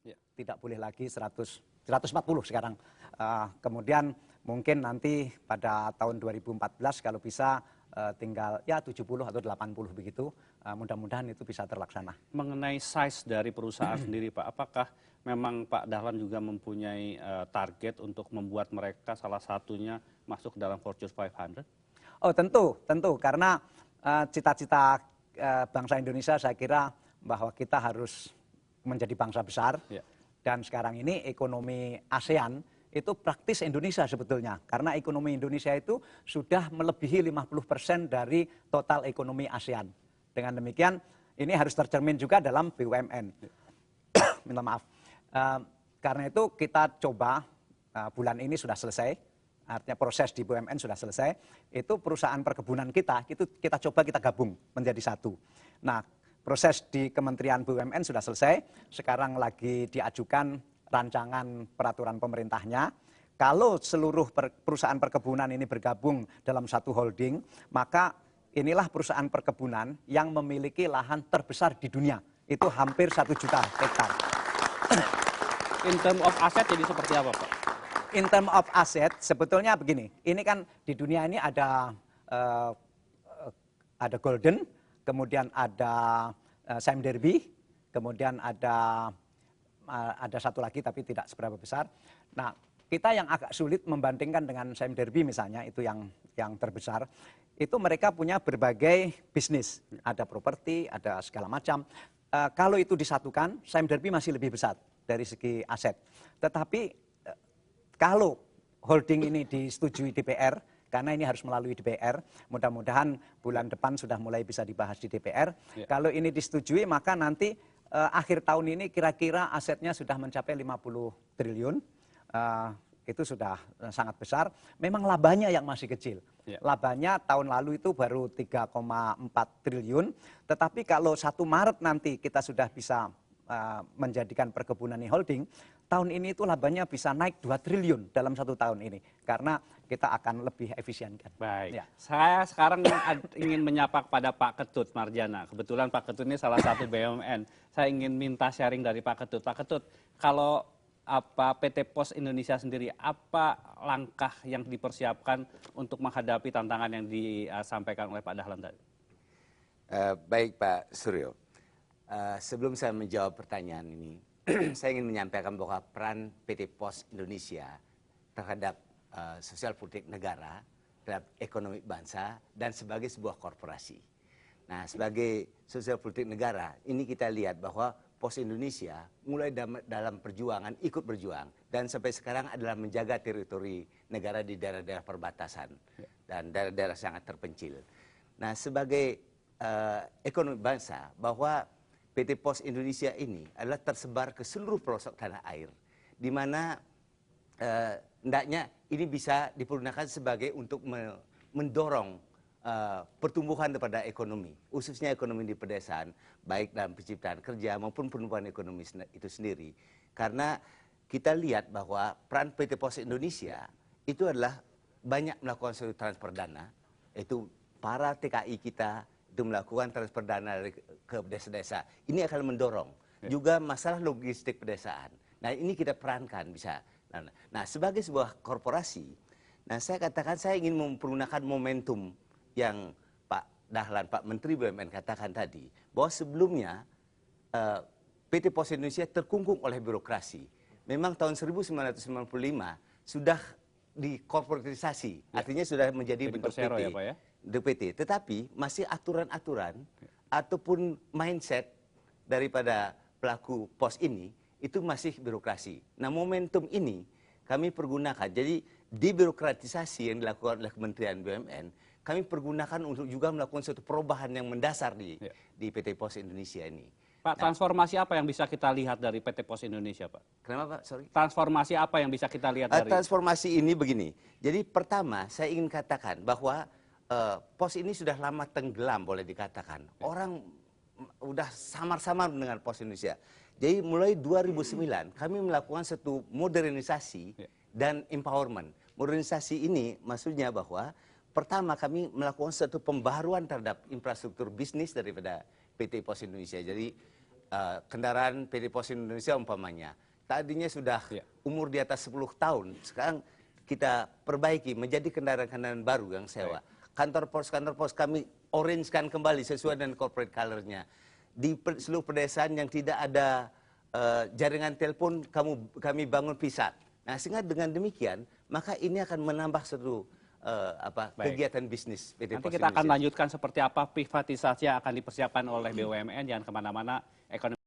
Tidak boleh lagi 140 sekarang. Kemudian mungkin nanti pada tahun 2014 kalau bisa tinggal ya 70 atau 80 begitu. Mudah-mudahan itu bisa terlaksana. Mengenai size dari perusahaan sendiri Pak, apakah memang Pak Dahlan juga mempunyai target untuk membuat mereka salah satunya masuk dalam Fortune 500? Oh tentu karena cita-cita bangsa Indonesia saya kira bahwa kita harus menjadi bangsa besar. Dan sekarang ini ekonomi ASEAN itu praktis Indonesia sebetulnya. Karena ekonomi Indonesia itu sudah melebihi 50% dari total ekonomi ASEAN. Dengan demikian ini harus tercermin juga dalam BUMN. Minta maaf. Karena itu kita coba bulan ini sudah selesai. Artinya proses di BUMN sudah selesai. Itu perusahaan perkebunan kita, itu kita coba kita gabung menjadi satu. Nah, proses di Kementerian BUMN sudah selesai, sekarang lagi diajukan rancangan peraturan pemerintahnya. Kalau seluruh perusahaan perkebunan ini bergabung dalam satu holding, maka inilah perusahaan perkebunan yang memiliki lahan terbesar di dunia. Itu hampir 1 juta hektar. In term of aset jadi seperti apa Pak? In term of aset sebetulnya begini, ini kan di dunia ini ada Golden, kemudian ada Sime Darby, kemudian ada satu lagi tapi tidak seberapa besar. Nah, kita yang agak sulit membandingkan dengan Sime Darby misalnya, itu yang terbesar, itu mereka punya berbagai bisnis, ada properti, ada segala macam. Kalau itu disatukan, Sime Darby masih lebih besar dari segi aset. Tetapi kalau holding ini disetujui DPR, karena ini harus melalui DPR, mudah-mudahan bulan depan sudah mulai bisa dibahas di DPR. Kalau ini disetujui, maka nanti akhir tahun ini kira-kira asetnya sudah mencapai 50 triliun. Itu sudah sangat besar. Memang labanya yang masih kecil. Labanya tahun lalu itu baru 3,4 triliun. Tetapi kalau 1 Maret nanti kita sudah bisa menjadikan perkebunan ini holding, tahun ini itu labanya bisa naik 2 triliun dalam 1 tahun ini. Karena kita akan lebih efisienkan. Baik, saya sekarang ingin menyapa kepada Pak Ketut Marjana. Kebetulan Pak Ketut ini salah satu BUMN. Saya ingin minta sharing dari Pak Ketut. Pak Ketut, kalau PT Pos Indonesia sendiri, apa langkah yang dipersiapkan untuk menghadapi tantangan yang disampaikan oleh Pak Dahlan tadi? Baik Pak Suryo. Sebelum saya menjawab pertanyaan ini, saya ingin menyampaikan bahwa peran PT Pos Indonesia terhadap sosial politik negara, terhadap ekonomi bangsa, dan sebagai sebuah korporasi. Nah, sebagai sosial politik negara, ini kita lihat bahwa Pos Indonesia mulai dalam perjuangan, ikut berjuang, dan sampai sekarang adalah menjaga teritori negara di daerah-daerah perbatasan dan daerah-daerah sangat terpencil. Nah, sebagai ekonomi bangsa, bahwa PT Pos Indonesia ini adalah tersebar ke seluruh pelosok tanah air, di mana hendaknya ini bisa dipergunakan sebagai untuk mendorong pertumbuhan daripada ekonomi, khususnya ekonomi di pedesaan, baik dalam penciptaan kerja maupun pertumbuhan ekonomi itu sendiri. Karena kita lihat bahwa peran PT Pos Indonesia itu adalah banyak melakukan suatu transfer dana, yaitu para TKI kita itu melakukan transfer dana ke desa-desa. Ini akan mendorong juga masalah logistik pedesaan. Nah, ini kita perankan bisa. Nah, sebagai sebuah korporasi, nah saya katakan saya ingin mempergunakan momentum yang Pak Dahlan, Pak Menteri BUMN katakan tadi, bahwa sebelumnya PT Pos Indonesia terkungkung oleh birokrasi. Memang tahun 1995 sudah dikorporatisasi, artinya sudah menjadi bentuk PT. Ya, Pak, ya? DPT, tetapi masih aturan-aturan ataupun mindset daripada pelaku pos ini itu masih birokrasi. Nah, momentum ini kami pergunakan. Jadi debirokratisasi yang dilakukan oleh Kementerian BUMN, kami pergunakan untuk juga melakukan suatu perubahan yang mendasar di PT Pos Indonesia ini. Pak, transformasi apa yang bisa kita lihat dari PT Pos Indonesia, Pak? Kenapa, Pak? Sorry. Transformasi apa yang bisa kita lihat dari... Transformasi ini begini. Jadi pertama, saya ingin katakan bahwa pos ini sudah lama tenggelam, boleh dikatakan. Orang udah samar-samar dengan Pos Indonesia. Jadi mulai 2009 kami melakukan satu modernisasi dan empowerment. Modernisasi ini maksudnya bahwa pertama kami melakukan satu pembaharuan terhadap infrastruktur bisnis daripada PT Pos Indonesia. Jadi kendaraan PT Pos Indonesia umpamanya, tadinya sudah Iya. umur di atas 10 tahun, sekarang kita perbaiki menjadi kendaraan-kendaraan baru yang sewa. Kantor pos kami orange-kan kembali sesuai dengan corporate color-nya. Di seluruh pedesaan yang tidak ada jaringan telepon, kami bangun pisat. Nah, sehingga dengan demikian, maka ini akan menambah seluruh kegiatan bisnis PT Nanti Pos kita akan Indonesia. lanjutkan seperti apa privatisasi yang akan dipersiapkan oleh BUMN. Jangan kemana-mana, ekonomi